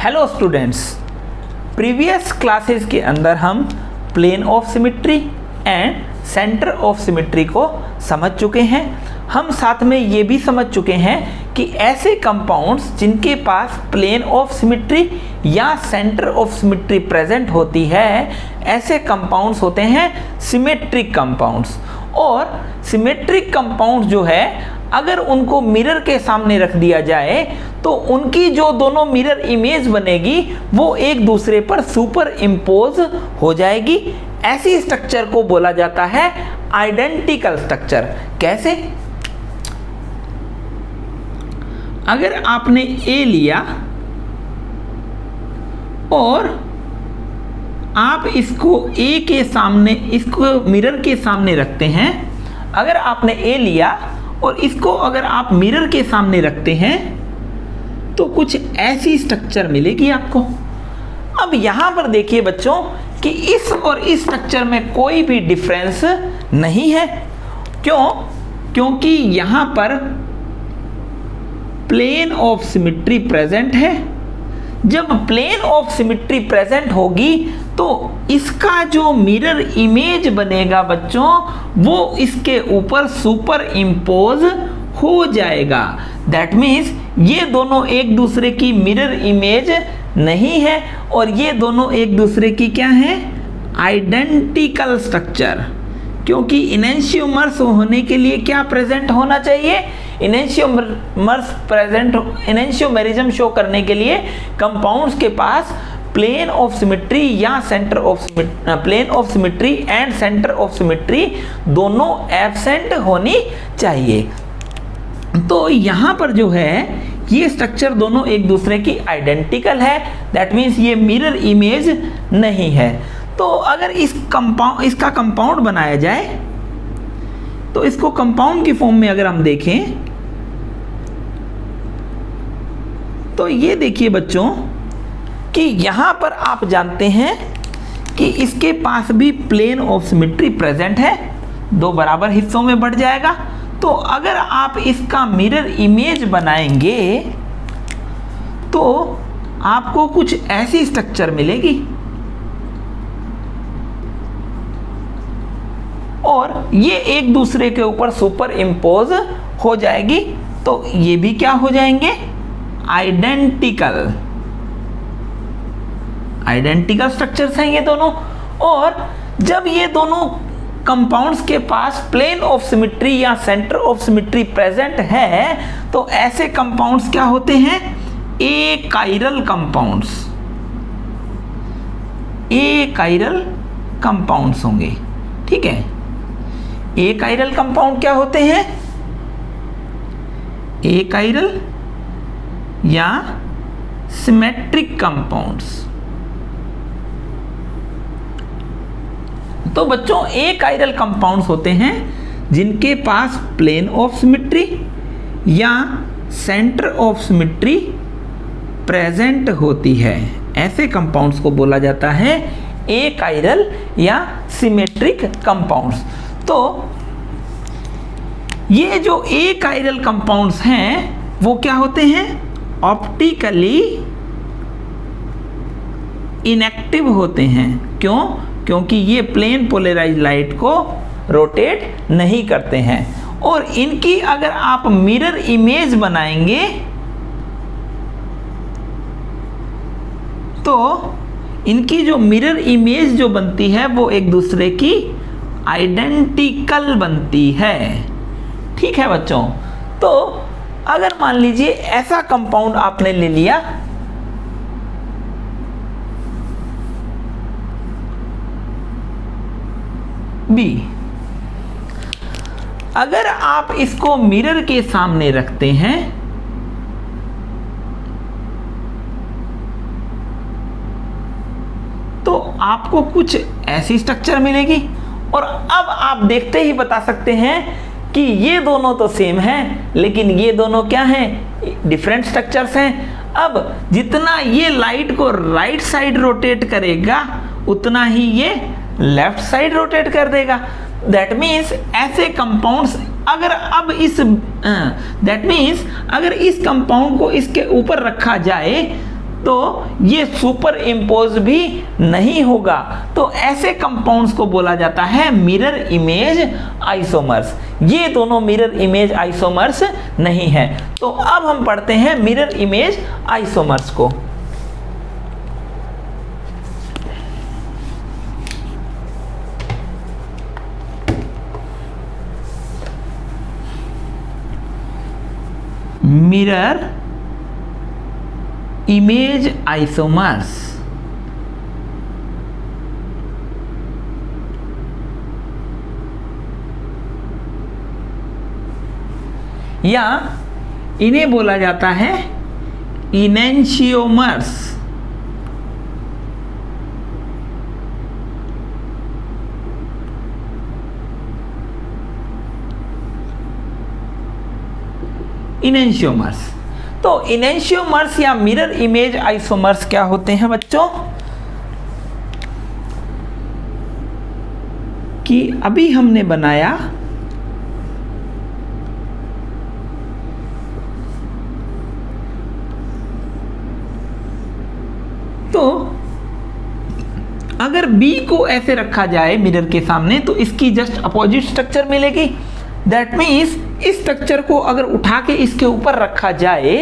Hello students, previous classes के अंदर हम plane of symmetry and centre of symmetry को समझ चुके हैं। हम साथ में ये भी समझ चुके हैं कि ऐसे कंपाउंड्स जिनके पास प्लेन ऑफ सिमेट्री या सेंटर ऑफ सिमेट्री प्रेजेंट होती है, ऐसे कंपाउंड्स होते हैं सिमेट्रिक कंपाउंड्स। और सिमेट्रिक कंपाउंड जो है, अगर उनको मिरर के सामने रख दिया जाए तो उनकी जो दोनों मिरर इमेज बनेगी वो एक दूसरे पर सुपर इम्पोज हो जाएगी। ऐसी स्ट्रक्चर को बोला जाता है आइडेंटिकल स्ट्रक्चर। कैसे? अगर आपने ए लिया और आप इसको ए के सामने, इसको मिरर के सामने रखते हैं, अगर आपने ए लिया और इसको अगर आप मिरर के सामने रखते हैं तो कुछ ऐसी स्ट्रक्चर मिलेगी आपको। अब यहां पर देखिए बच्चों कि इस और इस स्ट्रक्चर में कोई भी डिफरेंस नहीं है। क्यों? क्योंकि यहां पर प्लेन ऑफ सिमेट्री प्रेजेंट है। जब प्लेन ऑफ सिमेट्री प्रेजेंट होगी तो इसका जो मिरर इमेज बनेगा बच्चों, वो इसके ऊपर सुपर इम्पोज हो जाएगा। दैट मीन्स ये दोनों एक दूसरे की मिरर इमेज नहीं है और ये दोनों एक दूसरे की क्या है? Identical structure. क्योंकि इनेंशियोमर्स होने के लिए क्या प्रेजेंट होना चाहिए? इनेंशियोमेरिज्म शो करने के लिए कंपाउंड्स के पास प्लेन ऑफ सिमेट्री या centre of plane of symmetry and centre of symmetry दोनों एब्सेंट होनी चाहिए। तो यहां पर जो है ये स्ट्रक्चर दोनों एक दूसरे की आइडेंटिकल है। दैट मीन्स ये मिरर इमेज नहीं है। तो अगर इसका कंपाउंड बनाया जाए तो इसको कंपाउंड की फॉर्म में अगर हम देखें तो ये देखिए बच्चों कि यहां पर आप जानते हैं कि इसके पास भी प्लेन ऑफ सिमेट्री प्रेजेंट है, दो बराबर हिस्सों में बढ़ जाएगा। तो अगर आप इसका मिरर इमेज बनाएंगे तो आपको कुछ ऐसी स्ट्रक्चर मिलेगी और ये एक दूसरे के ऊपर सुपर इम्पोज हो जाएगी। तो ये भी क्या हो जाएंगे? आइडेंटिकल स्ट्रक्चर्स हैं ये दोनों। और जब ये दोनों कंपाउंड्स के पास प्लेन ऑफ सिमेट्री या सेंटर ऑफ सिमेट्री प्रेजेंट है तो ऐसे कंपाउंड्स क्या होते हैं? एकाइरल कंपाउंड्स। एकाइरल कंपाउंड्स होंगे। ठीक है, एकाइरल कंपाउंड क्या होते हैं? एकाइरल या सिमेट्रिक कंपाउंड्स। तो बच्चों एकाइरल कंपाउंड्स होते हैं जिनके पास प्लेन ऑफ सिमेट्री या सेंटर ऑफ सिमेट्री प्रेजेंट होती है। ऐसे कंपाउंड्स को बोला जाता है एकाइरल या सिमेट्रिक कंपाउंड्स। तो ये जो एकाइरल कंपाउंड्स हैं वो क्या होते हैं? ऑप्टिकली इनएक्टिव होते हैं। क्यों? क्योंकि ये प्लेन पोलराइज्ड लाइट को रोटेट नहीं करते हैं। और इनकी अगर आप मिरर इमेज बनाएंगे तो इनकी जो मिरर इमेज जो बनती है वो एक दूसरे की आइडेंटिकल बनती है। ठीक है बच्चों। तो अगर मान लीजिए ऐसा कंपाउंड आपने ले लिया, बी, अगर आप इसको मिरर के सामने रखते हैं तो आपको कुछ ऐसी स्ट्रक्चर मिलेगी। और अब आप देखते ही बता सकते हैं कि ये दोनों तो सेम हैं लेकिन ये दोनों क्या हैं? डिफरेंट स्ट्रक्चर्स हैं। अब जितना ये लाइट को राइट साइड रोटेट करेगा उतना ही ये लेफ्ट साइड रोटेट कर देगा। दैट मीन्स ऐसे कंपाउंड्स अगर इस कंपाउंड को इसके ऊपर रखा जाए तो ये सुपर इम्पोज भी नहीं होगा। तो ऐसे कंपाउंड्स को बोला जाता है मिरर इमेज आइसोमर्स। ये दोनों मिरर इमेज आइसोमर्स नहीं है। तो अब हम पढ़ते हैं मिरर इमेज आइसोमर्स को। मिरर इमेज आइसोमर्स या इन्हें बोला जाता है इनेंशियोमर्स। इनेंशियोमर्स। तो इनेंशियोमर्स या मिरर इमेज आइसोमर्स क्या होते हैं बच्चों? कि अभी हमने बनाया तो अगर B को ऐसे रखा जाए मिरर के सामने तो इसकी जस्ट अपोजिट स्ट्रक्चर मिलेगी। दैट मीन्स इस स्ट्रक्चर को अगर उठा के इसके ऊपर रखा जाए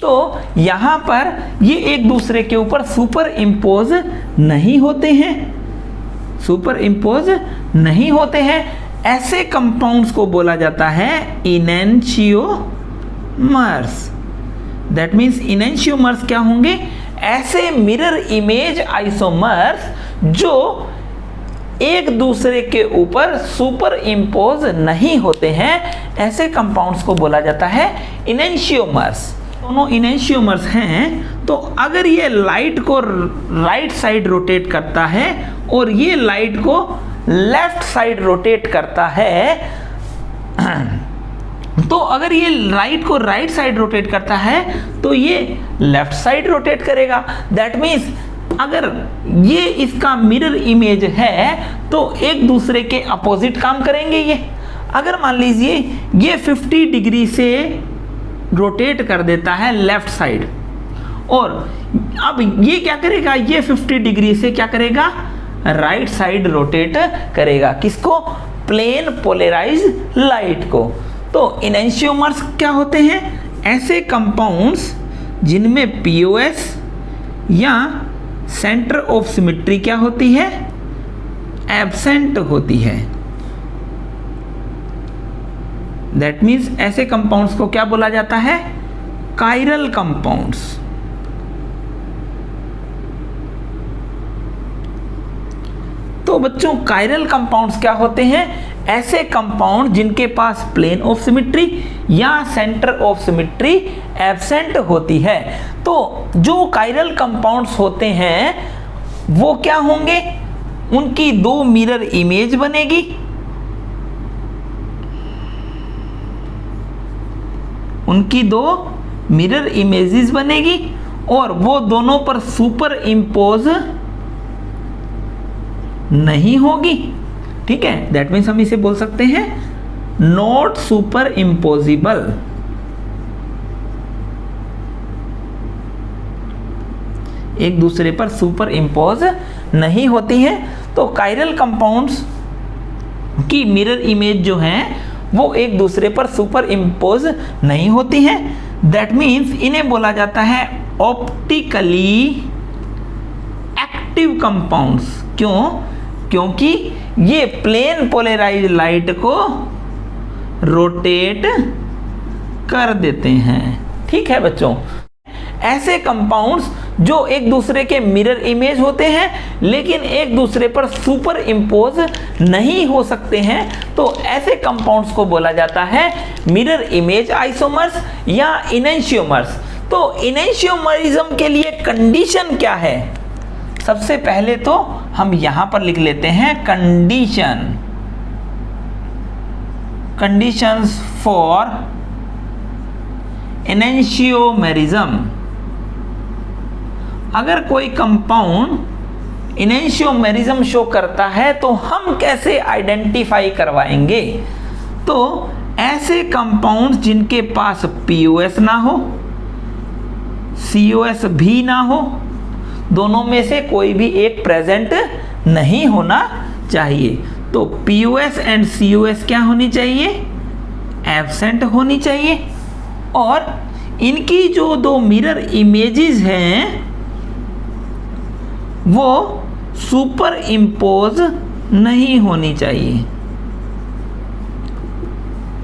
तो यहां पर ये एक दूसरे के ऊपर सुपर इम्पोज नहीं होते हैं, सुपर इम्पोज नहीं होते हैं। ऐसे कंपाउंड्स को बोला जाता है इनेंशियोमर्स। दैट मीन्स इनेंशियोमर्स क्या होंगे? ऐसे मिरर इमेज आइसोमर्स जो एक दूसरे के ऊपर सुपर इम्पोज नहीं होते हैं, ऐसे कंपाउंड्स को बोला जाता है इनेंशियोमर्स। दोनों इनेंशियोमर्स हैं। तो अगर ये लाइट को राइट साइड रोटेट करता है और ये लाइट को लेफ्ट साइड रोटेट करता है, तो अगर ये लाइट को राइट साइड रोटेट करता है तो ये लेफ्ट साइड रोटेट करेगा। दैट मीन्स अगर ये इसका मिरर इमेज है तो एक दूसरे के अपोजिट काम करेंगे। ये अगर मान लीजिए ये 50 डिग्री से रोटेट कर देता है लेफ्ट साइड, और अब ये क्या करेगा? ये 50 डिग्री से क्या करेगा? राइट साइड रोटेट करेगा। किसको? प्लेन पोलराइज लाइट को। तो इनेंशियोमर्स क्या होते हैं? ऐसे कंपाउंड्स जिनमें पीओएस या सेंटर ऑफ सिमेट्री क्या होती है? एब्सेंट होती है। दैट मीन्स ऐसे कंपाउंड्स को क्या बोला जाता है? Chiral compounds. तो बच्चों कायरल कंपाउंड्स क्या होते हैं? ऐसे कंपाउंड जिनके पास प्लेन ऑफ सिमेट्री या सेंटर ऑफ सिमेट्री एब्सेंट होती है। तो जो कायरल कंपाउंड्स होते हैं वो क्या होंगे? उनकी दो मिरर इमेज बनेगी, उनकी दो मिरर इमेजेस बनेगी और वो दोनों पर सुपर इम्पोज नहीं होगी। ठीक है, दैट मीन्स हम इसे बोल सकते हैं नॉट सुपर इम्पोजिबल। एक दूसरे पर सुपर इम्पोज नहीं होती है। तो कायरल कंपाउंड्स की मिरर इमेज जो हैं वो एक दूसरे पर सुपर इम्पोज नहीं होती हैं। दैट मीन्स इन्हें बोला जाता है ऑप्टिकली एक्टिव कंपाउंड्स। क्यों? क्योंकि ये प्लेन पोलराइज लाइट को रोटेट कर देते हैं। ठीक है बच्चों, ऐसे कंपाउंड्स जो एक दूसरे के मिरर इमेज होते हैं लेकिन एक दूसरे पर सुपर इम्पोज नहीं हो सकते हैं, तो ऐसे कंपाउंड्स को बोला जाता है मिरर इमेज आइसोमर्स या इनेंशियोमर्स। तो इनेंशियोमरिज्म के लिए कंडीशन क्या है? सबसे पहले तो हम यहां पर लिख लेते हैं कंडीशंस फॉर इनेंशियोमरिज्म। अगर कोई कंपाउंड इनेंशियोमरिज्म शो करता है तो हम कैसे आइडेंटिफाई करवाएंगे? तो ऐसे कंपाउंड्स जिनके पास पीओएस ना हो, COS भी ना हो, दोनों में से कोई भी एक प्रेजेंट नहीं होना चाहिए। तो POS एंड COS क्या होनी चाहिए? एब्सेंट होनी चाहिए। और इनकी जो दो मिरर इमेजेस हैं वो सुपर इम्पोज नहीं होनी चाहिए।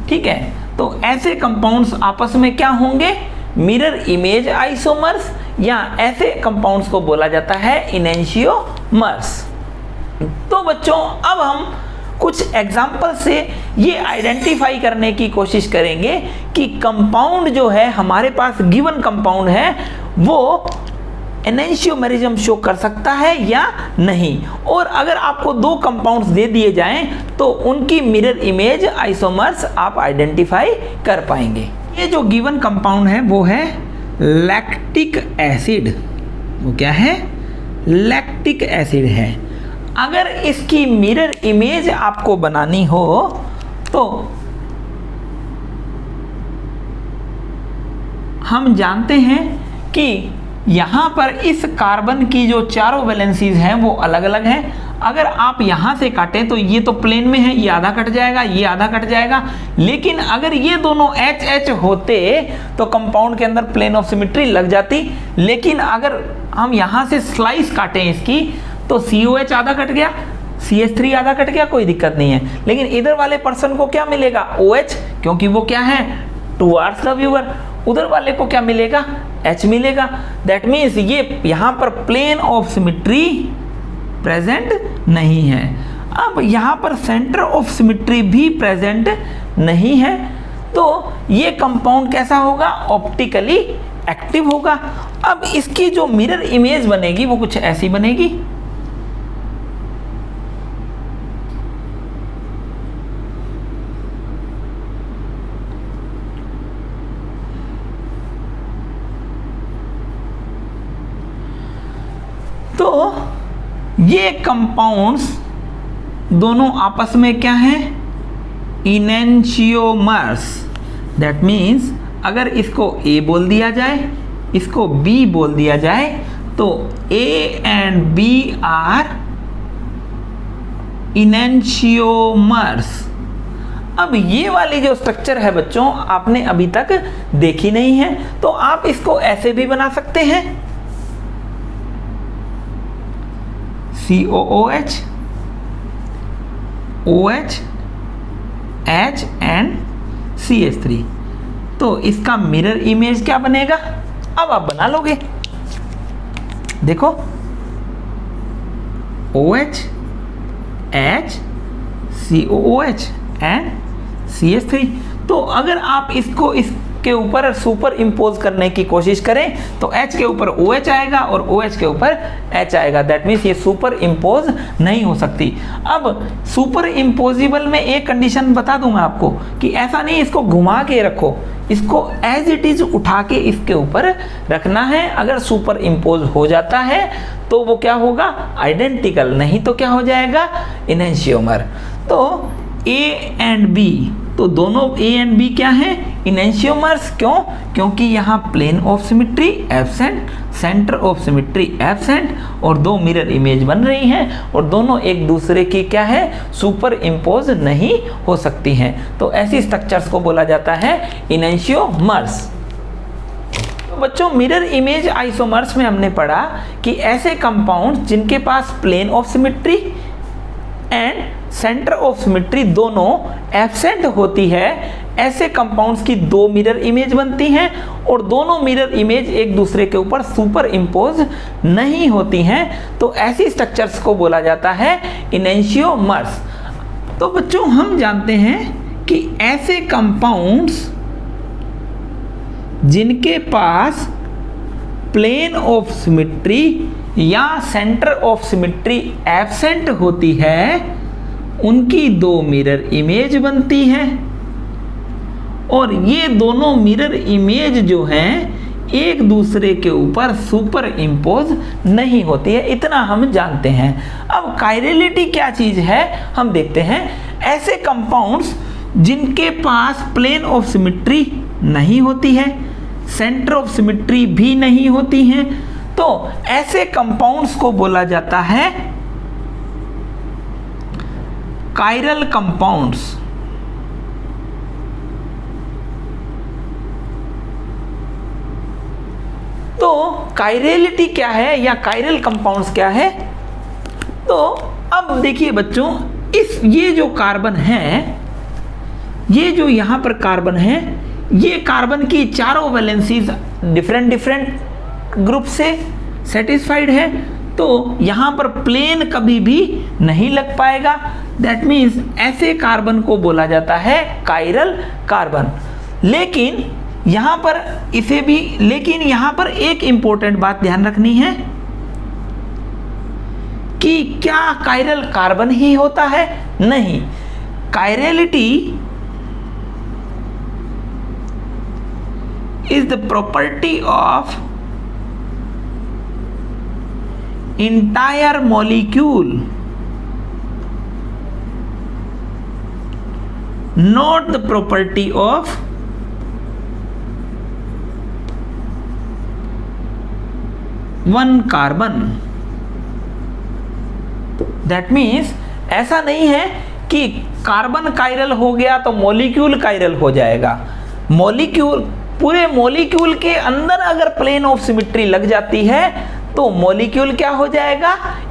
ठीक है, तो ऐसे कंपाउंड्स आपस में क्या होंगे? मिरर इमेज आइसोमर्स, या ऐसे कंपाउंड्स को बोला जाता है इनेंशियोमर्स। तो बच्चों अब हम कुछ एग्जाम्पल से ये आइडेंटिफाई करने की कोशिश करेंगे कि कंपाउंड जो है हमारे पास गिवन कंपाउंड है वो एनेंशियोमेरिज्म शो कर सकता है या नहीं। और अगर आपको दो कंपाउंड्स दे दिए जाएं तो उनकी मिरर इमेज आइसोमर्स आप आइडेंटिफाई कर पाएंगे। ये जो गिवन कंपाउंड है वो है लैक्टिक एसिड। वो क्या है? लैक्टिक एसिड है। अगर इसकी मिरर इमेज आपको बनानी हो तो हम जानते हैं कि यहाँ पर इस कार्बन की जो चारों वैलेंसीज हैं वो अलग अलग हैं। अगर आप यहाँ से काटें तो ये तो प्लेन में है, ये आधा कट जाएगा, ये आधा कट जाएगा। लेकिन अगर ये दोनों HH होते तो कंपाउंड के अंदर प्लेन ऑफ सिमेट्री लग जाती। लेकिन अगर हम यहाँ से स्लाइस काटें इसकी तो COH आधा कट गया, CH3 आधा कट गया, कोई दिक्कत नहीं है। लेकिन इधर वाले पर्सन को क्या मिलेगा? OH, क्योंकि वो क्या है? Towards the viewer. उधर वाले को क्या मिलेगा? H मिलेगा। दैट मीन्स ये यहाँ पर प्लेन ऑफ सिमेट्री प्रेजेंट नहीं है। अब यहाँ पर सेंटर ऑफ सिमेट्री भी प्रेजेंट नहीं है, तो ये कंपाउंड कैसा होगा? ऑप्टिकली एक्टिव होगा। अब इसकी जो मिरर इमेज बनेगी वो कुछ ऐसी बनेगी। तो ये कंपाउंड्स दोनों आपस में क्या हैं? इनेंशियोमर्स। दैट मीन्स अगर इसको A बोल दिया जाए, इसको B बोल दिया जाए तो A and B are enantiomers. अब ये वाली जो स्ट्रक्चर है बच्चों आपने अभी तक देखी नहीं है, तो आप इसको ऐसे भी बना सकते हैं, COOH, OH, H and CH3। तो इसका मिरर इमेज क्या बनेगा? अब आप बना लोगे। देखो OH, H, COOH and CH3। तो अगर आप इसको इसके ऊपर सुपर इम्पोज करने की कोशिश करें तो H के ऊपर OH आएगा और OH के ऊपर H आएगा। दैट मीन्स ये सुपर इम्पोज नहीं हो सकती। अब सुपर इम्पोजिबल में एक कंडीशन बता दूं मैं आपको कि ऐसा नहीं इसको घुमा के रखो, इसको एज इट इज उठा के इसके ऊपर रखना है। अगर सुपर इम्पोज हो जाता है तो वो क्या होगा? आइडेंटिकल, नहीं तो क्या हो जाएगा? इनेंशियोमर। तो A एंड B, तो दोनों A एंड B क्या है? इनेंशियोमर्स। क्यों? क्योंकि यहाँ plane of symmetry absent, centre of symmetry absent, और दो मिरर इमेज बन रही हैं और दोनों एक दूसरे की क्या है? सुपर इम्पोज नहीं हो सकती हैं। तो ऐसी स्ट्रक्चर्स को बोला जाता है इनेंशियोमर्स। तो बच्चों मिरर इमेज आइसोमर्स में हमने पढ़ा कि ऐसे कंपाउंड जिनके पास plane of symmetry and centre of symmetry दोनों एब्सेंट होती है, ऐसे कंपाउंड्स की दो मिरर इमेज बनती हैं और दोनों मिरर इमेज एक दूसरे के ऊपर सुपर इम्पोज नहीं होती हैं। तो ऐसी स्ट्रक्चर्स को बोला जाता है इनेंशियोमर्स। तो बच्चों हम जानते हैं कि ऐसे कंपाउंड्स जिनके पास प्लेन ऑफ सिमेट्री या सेंटर ऑफ सिमेट्री एब्सेंट होती है उनकी दो मिरर इमेज बनती है और ये दोनों मिरर इमेज जो हैं एक दूसरे के ऊपर सुपर इम्पोज नहीं होती है। इतना हम जानते हैं। अब कायरलिटी क्या चीज है हम देखते हैं। ऐसे कंपाउंड्स जिनके पास प्लेन ऑफ सिमेट्री नहीं होती है सेंटर ऑफ सिमेट्री भी नहीं होती हैं, तो ऐसे कंपाउंड्स को बोला जाता है कायरल कंपाउंड्स। तो कायरलिटी क्या है या कायरल कंपाउंड्स क्या है? तो अब देखिए बच्चों, ये जो कार्बन है, ये जो यहां पर कार्बन है, ये कार्बन की चारों वैलेंसीज डिफरेंट ग्रुप से सेटिस्फाइड है, तो यहां पर प्लेन कभी भी नहीं लग पाएगा। दैट मीन्स ऐसे कार्बन को बोला जाता है कायरल कार्बन। लेकिन यहां पर एक इंपॉर्टेंट बात ध्यान रखनी है कि क्या कायरल कार्बन ही होता है? नहीं, chirality is the property of entire molecule, not the property of one carbon. That means ऐसा नहीं है कि कार्बन कायरल हो गया तो मॉलिक्यूल कायरल हो जाएगा। पूरे मॉलिक्यूल के अंदर अगर प्लेन ऑफ सिमेट्री लग जाती है तो मॉलिक्यूल क्या हो जाएगा?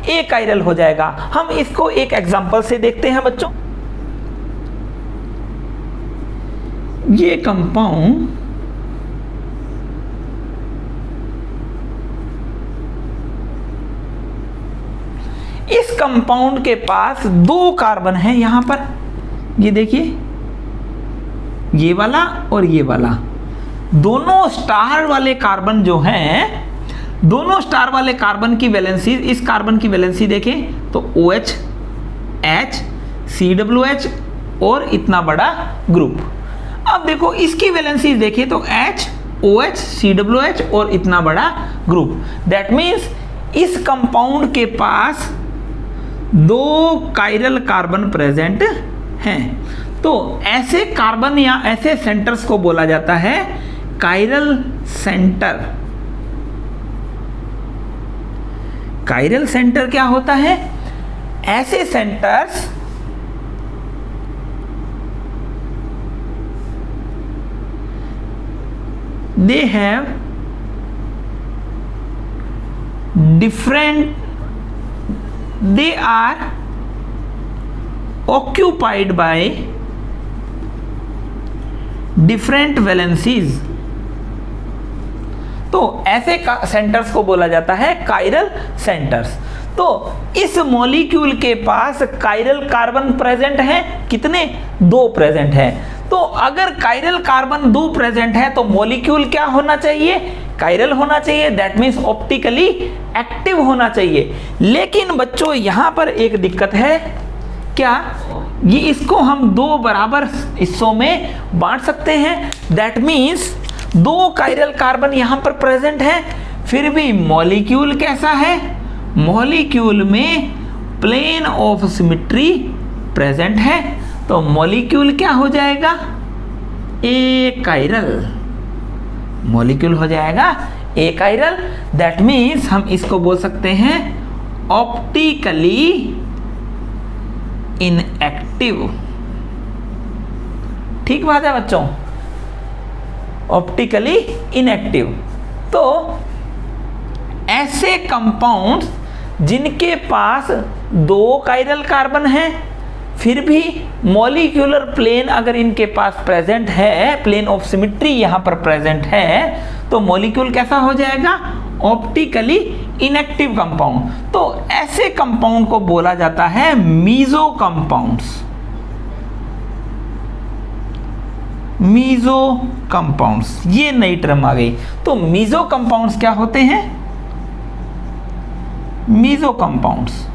ए कायरल हो जाएगा। हम इसको एक एग्जांपल से देखते हैं बच्चों। ये कंपाउंड इस कंपाउंड के पास 2 कार्बन है यहां पर, ये देखिए, ये वाला और ये वाला। दोनों स्टार वाले कार्बन जो हैं, दोनों स्टार वाले कार्बन की वैलेंसी, इस कार्बन की वैलेंसी देखें तो OH, H, COOH और इतना बड़ा ग्रुप। अब देखो इसकी वैलेंसी देखें तो H, OH, COOH और इतना बड़ा ग्रुप। दैट मीन्स इस कंपाउंड के पास 2 कायरल कार्बन प्रेजेंट हैं। तो ऐसे कार्बन या ऐसे सेंटर्स को बोला जाता है कायरल सेंटर। कायरल सेंटर क्या होता है? ऐसे centres they have different, they are occupied by different valencies। तो ऐसे सेंटर्स को बोला जाता है कायरल सेंटर्स। तो इस मॉलिक्यूल के पास कायरल कार्बन प्रेजेंट है, कितने? 2 प्रेजेंट है। तो अगर कायरल कार्बन 2 प्रेजेंट है तो मॉलिक्यूल क्या होना चाहिए? कायरल होना चाहिए। दैट मीन्स ऑप्टिकली एक्टिव होना चाहिए। लेकिन बच्चों यहां पर एक दिक्कत है, क्या? ये इसको हम 2 बराबर हिस्सों में बांट सकते हैं। दैट मीन्स 2 कायरल कार्बन यहां पर प्रेजेंट है, फिर भी मॉलिक्यूल कैसा है? मॉलिक्यूल में प्लेन ऑफ सिमेट्री प्रेजेंट है, तो मॉलिक्यूल क्या हो जाएगा? ए कायरल। मॉलिक्यूल हो जाएगा ए कायरल। दैट मीन्स हम इसको बोल सकते हैं ऑप्टिकली इनएक्टिव। ठीक बात है बच्चों, ऑप्टिकली इनएक्टिव। तो ऐसे कंपाउंड्स जिनके पास 2 कायरल कार्बन हैं, फिर भी मॉलिक्यूलर प्लेन अगर इनके पास प्रेजेंट है, प्लेन ऑफ सिमेट्री यहां पर प्रेजेंट है, तो मॉलिक्यूल कैसा हो जाएगा? Optically inactive compound. तो ऐसे कंपाउंड को बोला जाता है मीजो कंपाउंड्स। मीजो कंपाउंड्स, ये नई टर्म आ गई। तो मीजो कंपाउंड्स क्या होते हैं? Meso compounds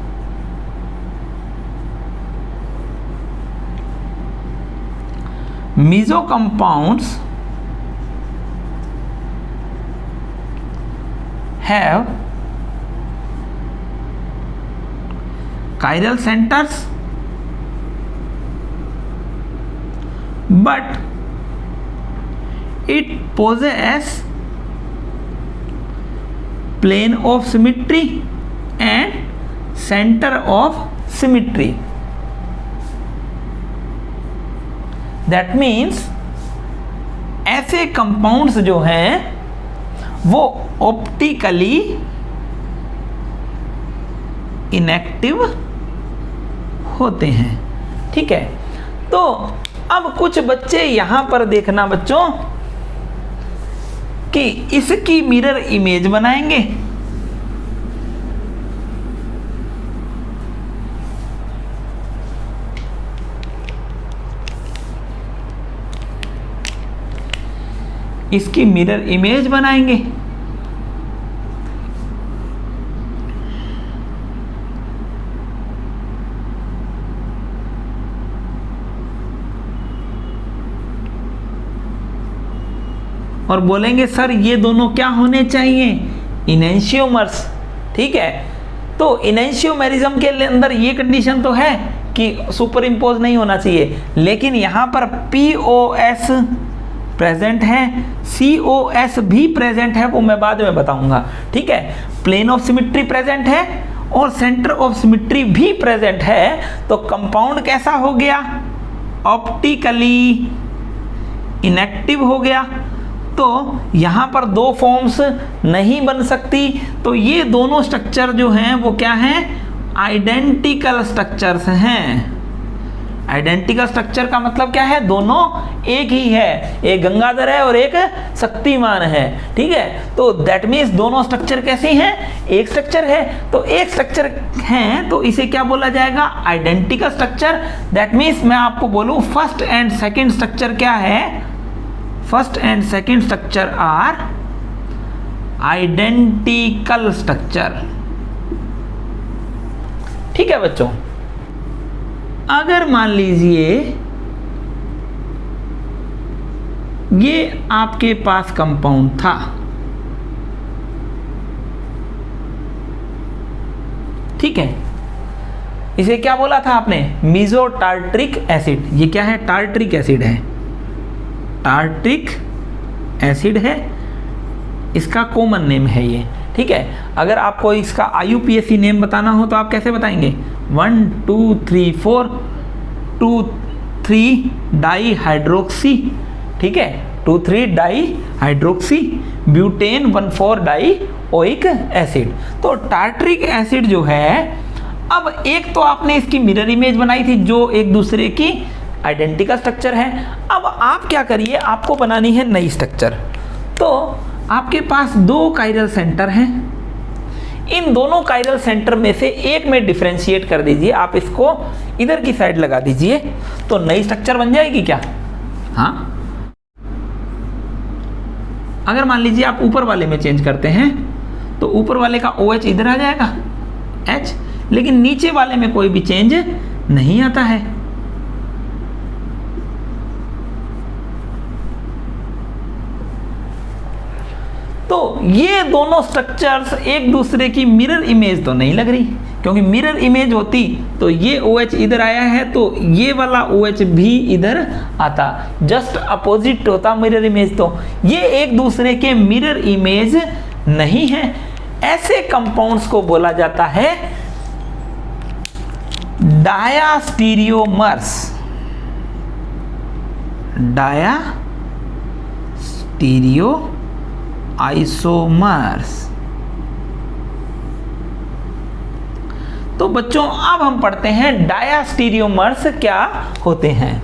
meso compounds have chiral centers but it possess plane of symmetry and center of symmetry. That means ऐसे कंपाउंड्स जो हैं वो ऑप्टिकली इनएक्टिव होते हैं। ठीक है, तो अब कुछ बच्चे यहां पर देखना बच्चों कि इसकी मिरर इमेज बनाएंगे। इसकी मिरर इमेज बनाएंगे। और बोलेंगे सर ये दोनों क्या होने चाहिए, इनेंशियोमर्स। ठीक है, तो इनेंशियोमेरिज्म के अंदर ये कंडीशन तो है कि सुपर इंपोज नहीं होना चाहिए, लेकिन यहां पर POS प्रेजेंट है, COS भी प्रेजेंट है, वो मैं बाद में बताऊंगा। ठीक है, प्लेन ऑफ सिमेट्री प्रेजेंट है और सेंटर ऑफ सिमेट्री भी प्रेजेंट है, तो कंपाउंड कैसा हो गया, ऑप्टिकली इनएक्टिव हो गया। तो यहां पर दो फॉर्म्स नहीं बन सकती, तो ये दोनों स्ट्रक्चर जो हैं वो क्या हैं, आइडेंटिकल स्ट्रक्चर्स हैं। आइडेंटिकल स्ट्रक्चर का मतलब क्या है, दोनों एक ही है, एक गंगाधर है और एक शक्तिमान है। ठीक है, तो दैट मीन्स दोनों स्ट्रक्चर कैसे हैं, एक स्ट्रक्चर है, तो एक स्ट्रक्चर है तो इसे क्या बोला जाएगा, आइडेंटिकल स्ट्रक्चर। दैट मीन्स मैं आपको बोलूं फर्स्ट एंड सेकेंड स्ट्रक्चर क्या है, first and second structure are identical structure. ठीक है बच्चों, अगर मान लीजिए ये आपके पास कंपाउंड था, ठीक है, इसे क्या बोला था आपने, मीजो टार्ट्रिक एसिड। ये क्या है, टार्ट्रिक एसिड है, टार्ट्रिक एसिड है, इसका कॉमन नेम है ये। ठीक है, अगर आपको इसका IUPAC नेम बताना हो तो आप कैसे बताएंगे, 1 2 3 4 2 3 डाई हाइड्रोक्सी। ठीक है, 2 3 di hydroxy butane 1 4 die oic acid. तो टार्ट्रिक एसिड जो है, अब एक तो आपने इसकी मिरर इमेज बनाई थी जो एक दूसरे की आइडेंटिकल स्ट्रक्चर है। अब आप क्या करिए, आपको बनानी है नई स्ट्रक्चर। तो आपके पास दो काइरल सेंटर हैं, इन दोनों काइरल सेंटर में से एक में डिफरेंशिएट कर दीजिए, आप इसको इधर की साइड लगा दीजिए, तो नई स्ट्रक्चर बन जाएगी क्या। हाँ, अगर मान लीजिए आप ऊपर वाले में चेंज करते हैं तो ऊपर वाले का OH इधर आ जाएगा H, लेकिन नीचे वाले में कोई भी चेंज नहीं आता है। तो ये दोनों स्ट्रक्चर्स एक दूसरे की मिरर इमेज तो नहीं लग रही, क्योंकि मिरर इमेज होती तो ये OH इधर आया है तो ये वाला OH भी इधर आता, जस्ट अपोजिट होता मिरर इमेज। तो ये एक दूसरे के मिरर इमेज नहीं है। ऐसे कंपाउंड्स को बोला जाता है डायास्टीरियोमर्स। डायास्टीरियो आइसोमर्स। तो बच्चों अब हम पढ़ते हैं डायास्टीरियोमर्स क्या होते हैं।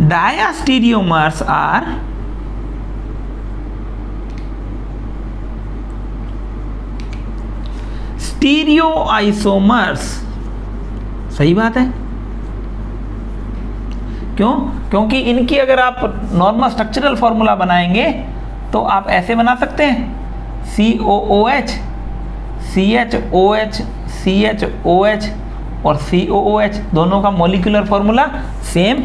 डायास्टीरियोमर्स आर स्टीरियो आइसोमर्स। सही बात है, क्यों, क्योंकि इनकी अगर आप नॉर्मल स्ट्रक्चरल फॉर्मूला बनाएंगे तो आप ऐसे बना सकते हैं, COOH CHOH CHOH और COOH, दोनों का molecular formula same,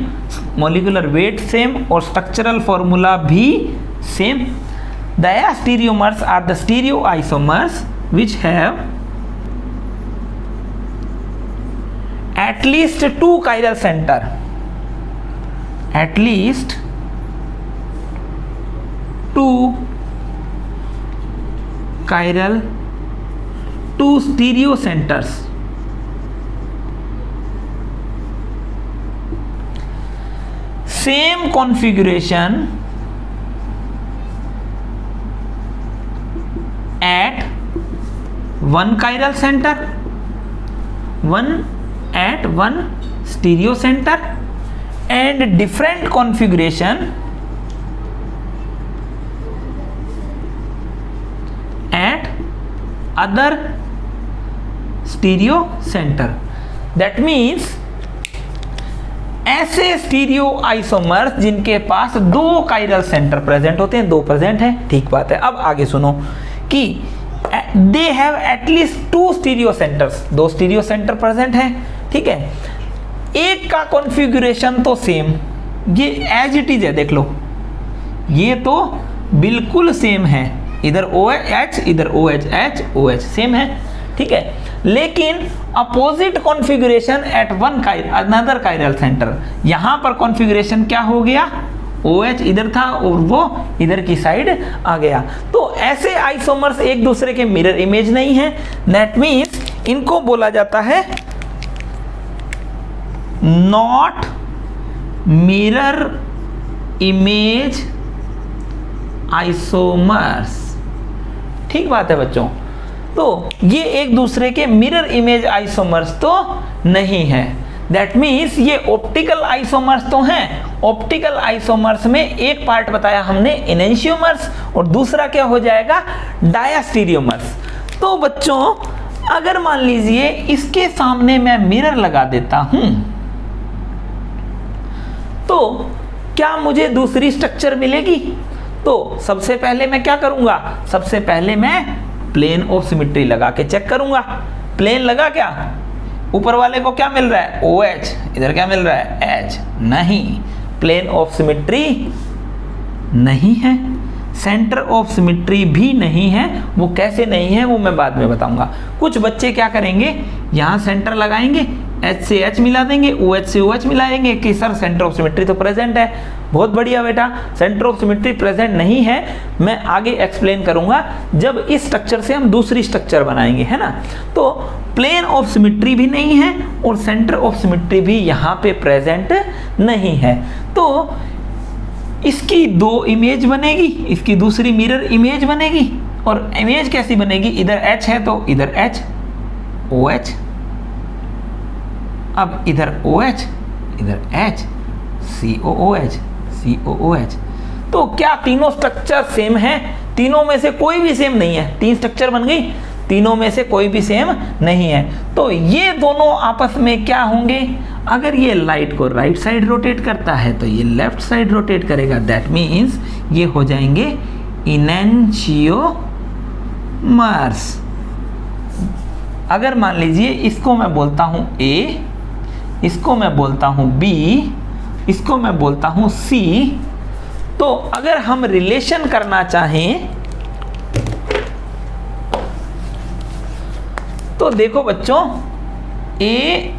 molecular weight same और स्ट्रक्चरल फॉर्मूला भी same. Diastereomers are the stereoisomers which have at least two chiral center, at least 2 chiral to stereo centers. Same configuration at one chiral center, one at one stereo center, and different configuration at other stereo center. That means ऐसे stereo isomers जिनके पास दो chiral centre present होते हैं, दो present हैं, ठीक बात है। अब आगे सुनो कि they have at least 2 stereo centres, 2 stereo centre present हैं, ठीक है। एक का कॉन्फ़िगरेशन तो सेम, ये एज इट इज है, देख लो ये तो बिल्कुल सेम है, इधर OH इधर OH OH सेम है, ठीक है। लेकिन opposite configuration at one another chiral centre, यहां पर कॉन्फ़िगरेशन क्या हो गया, OH इधर था और वो इधर की साइड आ गया। तो ऐसे आइसोमर्स एक दूसरे के मिरर इमेज नहीं है, दैट मीन्स इनको बोला जाता है नॉट मिरर इमेज आइसोमर्स, ठीक बात है बच्चों। तो ये एक दूसरे के मिरर इमेज आइसोमर्स तो नहीं है, दैट मीन्स ये ऑप्टिकल आइसोमर्स तो हैं। ऑप्टिकल आइसोमर्स में एक पार्ट बताया हमने एनेंशियोमर्स और दूसरा क्या हो जाएगा, डायास्टीरियोमर्स। तो बच्चों अगर मान लीजिए इसके सामने मैं मिरर लगा देता हूं तो क्या मुझे दूसरी स्ट्रक्चर मिलेगी? तो सबसे पहले मैं क्या करूंगा, सबसे पहले मैं प्लेन ऑफ सिमेट्री लगा के चेक करूंगा। प्लेन लगा क्या, ऊपर वाले को क्या मिल रहा है OH, इधर क्या मिल रहा है H, नहीं, प्लेन ऑफ सिमेट्री नहीं है, सेंटर ऑफ सिमेट्री भी नहीं है। वो कैसे नहीं है वो मैं बाद में बताऊंगा। कुछ बच्चे क्या करेंगे, यहाँ सेंटर लगाएंगे, H से H मिला देंगे, OH से OH मिलाएंगे कि सर सेंटर ऑफ सिमेट्री तो प्रेजेंट है। बहुत बढ़िया बेटा, सेंटर ऑफ सिमेट्री प्रेजेंट नहीं है, मैं आगे एक्सप्लेन करूंगा जब इस स्ट्रक्चर से हम दूसरी स्ट्रक्चर बनाएंगे, है ना। तो प्लेन ऑफ सिमेट्री भी नहीं है और सेंटर ऑफ सिमेट्री भी यहाँ पे प्रेजेंट नहीं है। तो इसकी दो इमेज बनेगी, इसकी दूसरी मिरर इमेज बनेगी। और इमेज कैसी बनेगी, इधर H है तो इधर H OH, अब इधर OH इधर H COOH COOH। तो क्या तीनों स्ट्रक्चर सेम है? तीनों में से कोई भी सेम नहीं है। 3 स्ट्रक्चर बन गई, तीनों में से कोई भी सेम नहीं है। तो ये दोनों आपस में क्या होंगे, अगर ये लाइट को राइट साइड रोटेट करता है तो ये लेफ्ट साइड रोटेट करेगा, दैट मीन्स ये हो जाएंगे इनेंशियोमर्स। अगर मान लीजिए इसको मैं बोलता हूं A, इसको मैं बोलता हूं B, इसको मैं बोलता हूं C, तो अगर हम रिलेशन करना चाहें तो देखो बच्चों, A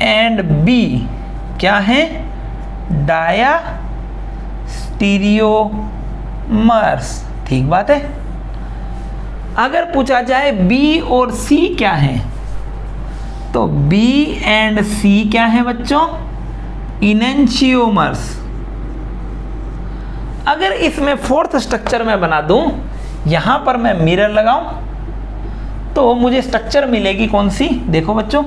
एंड B क्या है, डाया स्टीरियोमर्स, ठीक बात है। अगर पूछा जाए B और C क्या है, तो B एंड C क्या है बच्चों, इनेंशियोमर्स। अगर इसमें 4th स्ट्रक्चर मैं बना दूं, यहां पर मैं मिरर लगाऊं तो मुझे स्ट्रक्चर मिलेगी कौन सी, देखो बच्चों,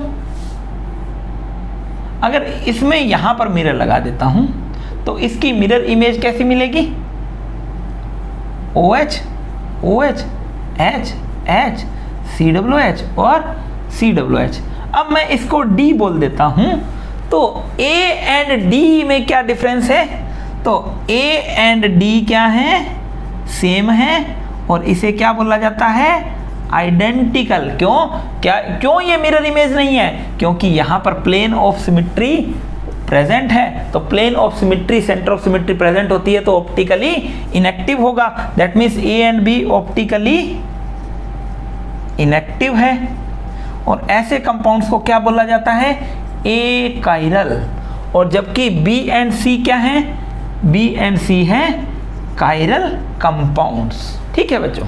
अगर इसमें यहां पर मिरर लगा देता हूं तो इसकी मिरर इमेज कैसी मिलेगी, OH OH H H CWH और CWH। अब मैं इसको D बोल देता हूं तो A एंड D में क्या डिफरेंस है, तो A एंड D क्या है, सेम है और इसे क्या बोला जाता है, आइडेंटिकल। क्यों ये मिरर इमेज नहीं है, क्योंकि यहां पर प्लेन ऑफ सिमेट्री प्रेजेंट है। तो plane of symmetry, centre of symmetry present होती है तो ऑप्टिकली इनएक्टिव होगा, that means A and B optically inactive है। और ऐसे कंपाउंड्स को क्या बोला जाता है, ए कायरल, और जबकि बी एंड सी क्या है, बी एंड सी है कायरल कंपाउंड्स। ठीक है बच्चों।